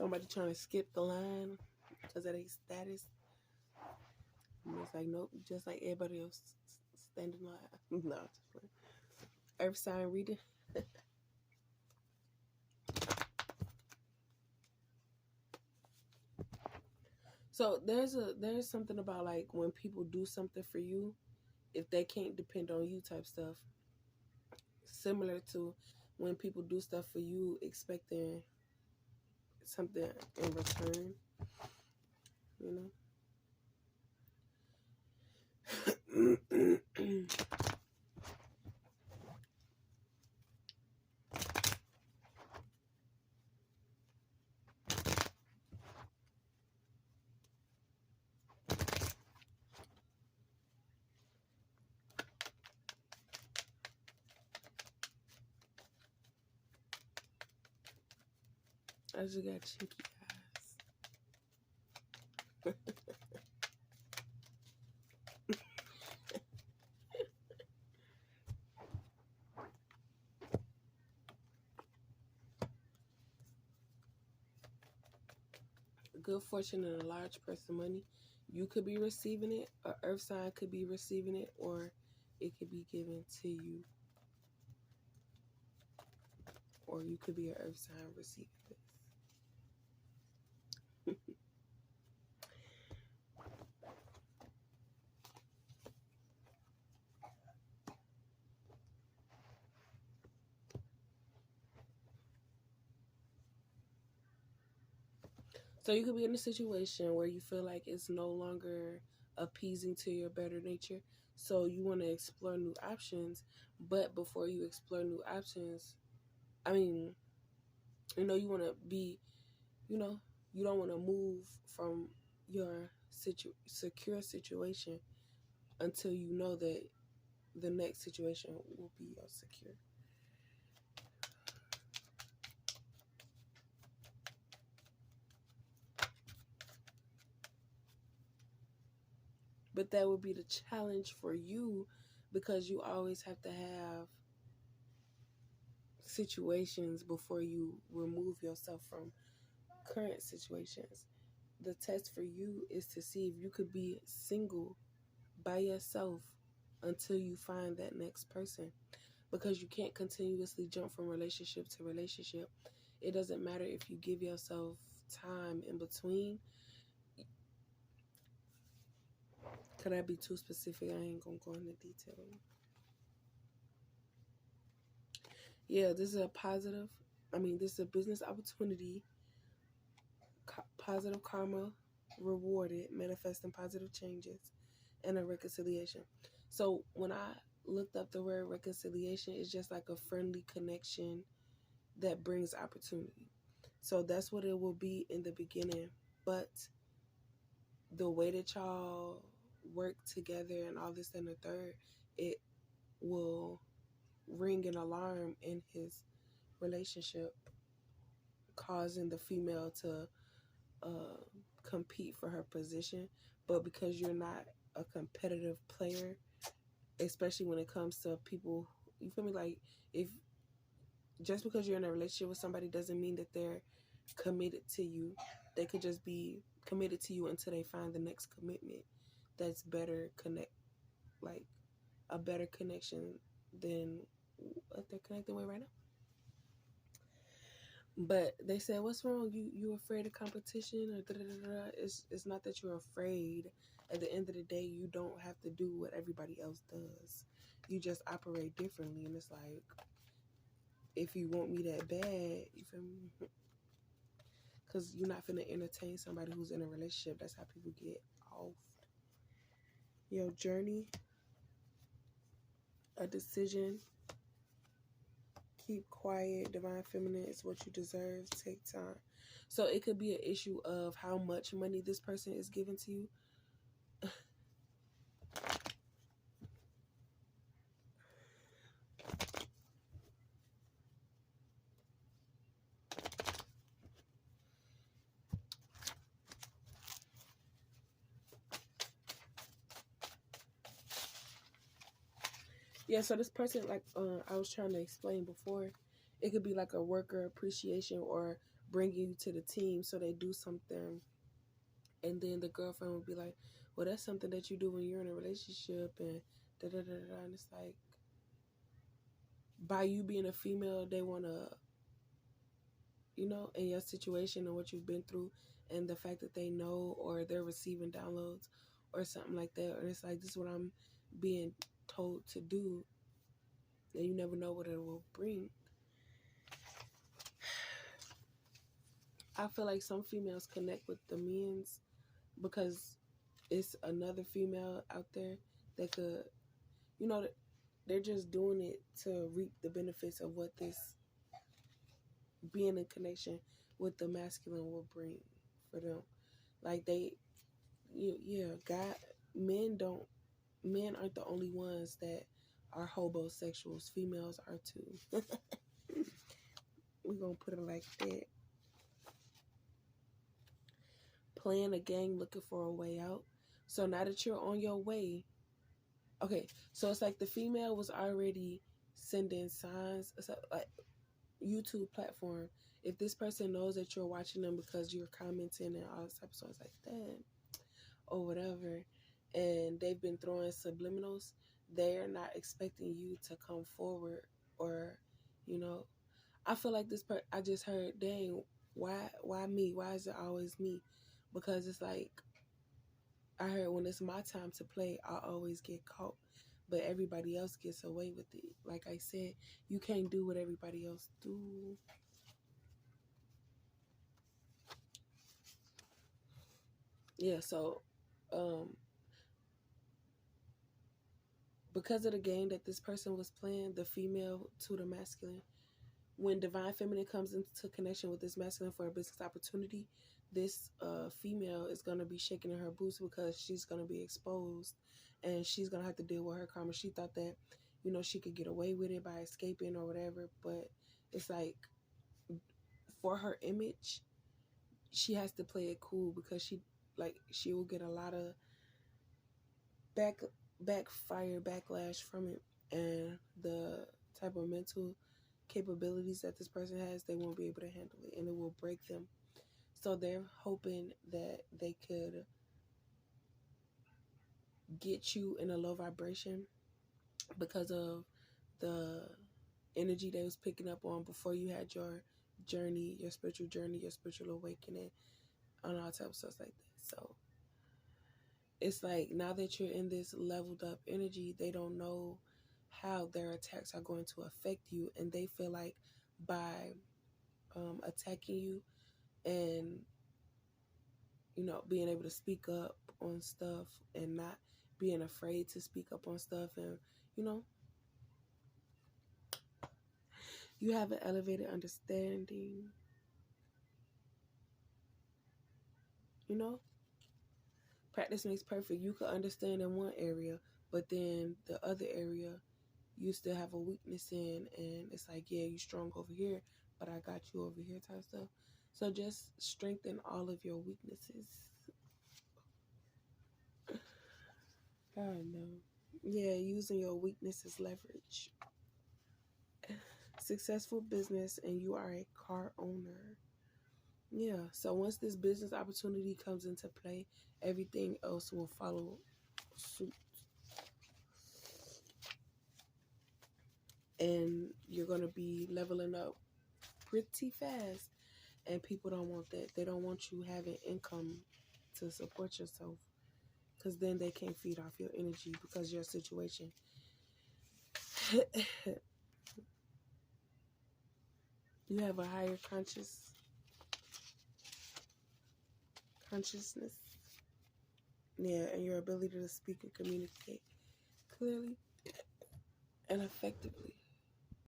somebody trying to skip the line because of their status. And it's like, nope, just like everybody else standing line. No, just playing. Earth sign reading. So there's something about like when people do something for you, if they can't depend on you type stuff. Similar to when people do stuff for you expecting something in return, you know. I just got chinky eyes. Good fortune and a large purse of money. You could be receiving it, a earth sign could be receiving it, or it could be given to you. Or you could be an earth sign receiving this. So you could be in a situation where you feel like it's no longer appeasing to your better nature. So you want to explore new options. But before you explore new options, I mean, you want to be, you know, you don't want to move from your secure situation until you know that the next situation will be secure. But that would be the challenge for you because you always have to have situations before you remove yourself from current situations. The test for you is to see if you could be single by yourself until you find that next person, because you can't continuously jump from relationship to relationship. It doesn't matter if you give yourself time in between. Could I be too specific? I ain't gonna go into detail. Yeah, this is a positive. This is a business opportunity, positive karma rewarded, manifesting positive changes, and a reconciliation. So when I looked up the word reconciliation, it's just like a friendly connection that brings opportunity. So that's what it will be in the beginning. But the way that y'all work together and all this and the third, it will ring an alarm in his relationship, causing the female to compete for her position. But because you're not a competitive player, especially when it comes to people, you feel me? Like, if just because you're in a relationship with somebody doesn't mean that they're committed to you. They could just be committed to you until they find the next commitment that's better like a better connection than what they're connected with right now. But they said, "What's wrong? You afraid of competition or da da da da?" It's not that you're afraid. At the end of the day, you don't have to do what everybody else does. You just operate differently, and it's like, if you want me that bad, you feel me? Because you're not finna entertain somebody who's in a relationship. That's how people get off. Your journey, a decision. Keep quiet. Divine feminine is what you deserve. Take time. So it could be an issue of how much money this person is giving to you. Yeah, so this person, like I was trying to explain before, it could be like a worker appreciation or bringing you to the team. So they do something, and then the girlfriend would be like, well, that's something that you do when you're in a relationship, and da da da da. And it's like, by you being a female, they want to, in your situation and what you've been through, and the fact that they know, or they're receiving downloads or something like that. And it's like, this is what I'm being told to do, and you never know what it will bring. I feel like some females connect with the men's because it's another female out there that could, they're just doing it to reap the benefits of what this being in connection with the masculine will bring for them. Like men aren't the only ones that are hobosexuals. Females are too. We're gonna put it like that. Playing a game, looking for a way out. So now that you're on your way, okay, so it's like the female was already sending signs. So like YouTube platform, if this person knows that you're watching them because you're commenting and all this type of stuff like that, or whatever, and they've been throwing subliminals, they're not expecting you to come forward, or, I feel like I just heard, dang, why me? Why is it always me? Because it's like, I heard when it's my time to play, I always get caught, but everybody else gets away with it. Like I said, you can't do what everybody else do. Yeah, so because of the game that this person was playing, the female to the masculine, when divine feminine comes into connection with this masculine for a business opportunity, this female is going to be shaking in her boots because she's going to be exposed, and she's going to have to deal with her karma. She thought that, she could get away with it by escaping or whatever, but it's like, for her image, she has to play it cool because she will get a lot of backlash from it, and the type of mental capabilities that this person has, they won't be able to handle it, and it will break them. So they're hoping that they could get you in a low vibration because of the energy they was picking up on before you had your journey, your spiritual journey, your spiritual awakening, and all types of stuff like that. So it's like, now that you're in this leveled up energy, they don't know how their attacks are going to affect you, and they feel like by attacking you and being able to speak up on stuff and not being afraid to speak up on stuff, and you have an elevated understanding, practice makes perfect. You could understand in one area, but then the other area you still have a weakness in, and it's like, yeah, you strong over here, but I got you over here type stuff. So just strengthen all of your weaknesses. God no. Yeah, using your weakness as leverage. Successful business, and you are a car owner. Yeah, so once this business opportunity comes into play, everything else will follow suit. And you're going to be leveling up pretty fast. And people don't want that. They don't want you having income to support yourself, because then they can't feed off your energy because of your situation. You have a higher consciousness. Yeah, and your ability to speak and communicate clearly and effectively.